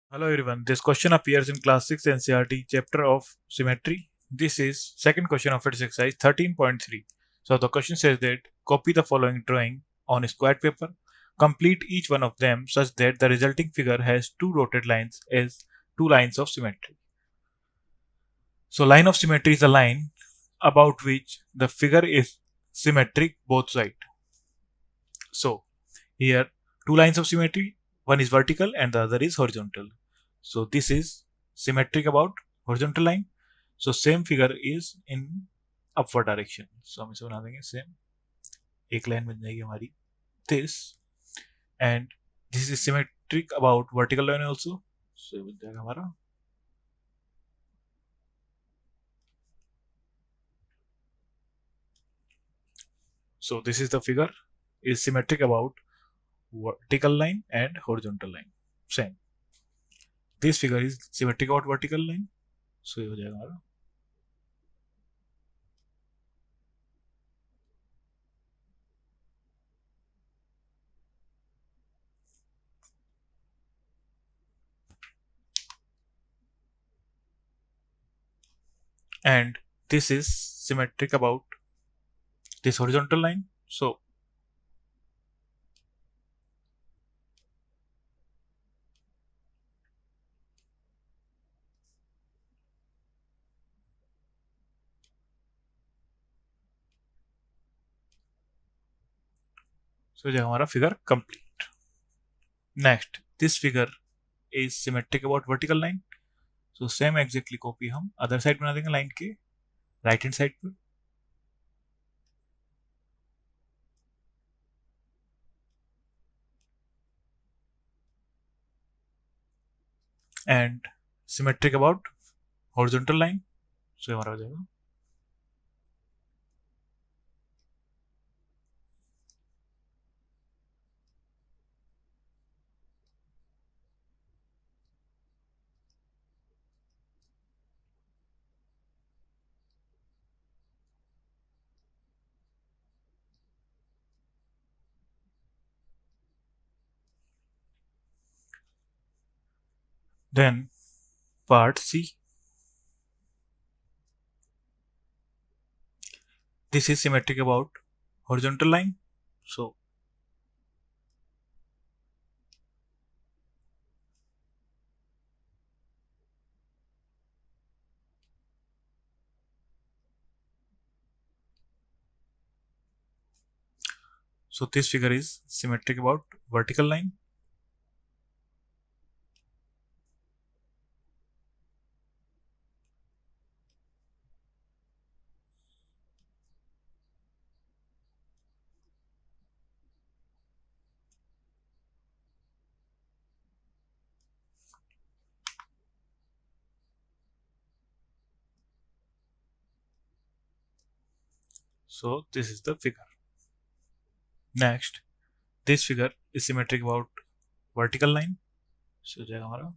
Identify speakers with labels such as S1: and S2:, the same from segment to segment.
S1: Hello everyone, this question appears in Class 6 NCERT chapter of Symmetry. This is second question of its exercise 13.3. So the question says that copy the following drawing on a square paper, complete each one of them such that the resulting figure has two dotted lines as two lines of symmetry. So line of symmetry is a line about which the figure is symmetric both sides. So here two lines of symmetry, one is vertical and the other is horizontal. So this is symmetric about horizontal line. So same figure is in upward direction. So हम इसे बना देंगे same, एक line बन जाएगी हमारी this, and this is symmetric about vertical line also. So ये बन जाएगा हमारा so this is the figure is symmetric about vertical line and horizontal line. Same. This figure is symmetric about vertical line. So ये हो जाएगा हमारा and this is symmetric about this horizontal line. So so ये हमारा figure complete. Next, this figure is symmetric about vertical line. So same exactly copy हम other side बना देंगे line के right hand side पे. And symmetric about horizontal line. So ये हमारा हो जाएगा then part C. This is symmetric about horizontal line. So this figure is symmetric about vertical line. So this is the figure. Next, this figure is symmetric about vertical line. So हो जाएगा हमारा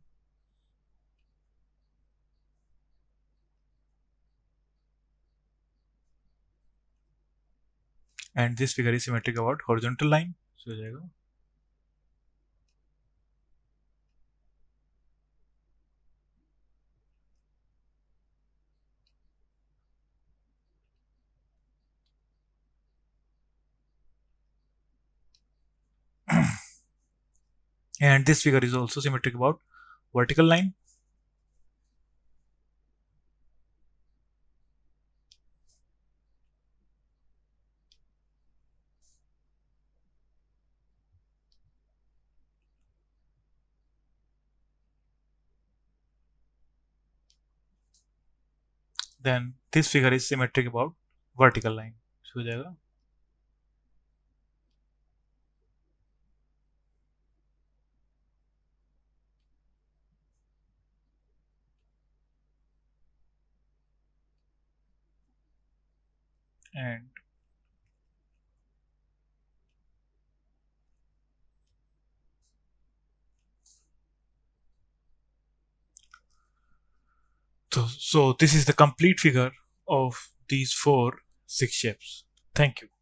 S1: and this figure is symmetric about horizontal line. So हो जाएगा and this figure is also symmetric about vertical line. Then this figure is symmetric about vertical line. So हो जाएगा and so this is the complete figure of these 4 6 shapes. Thank you.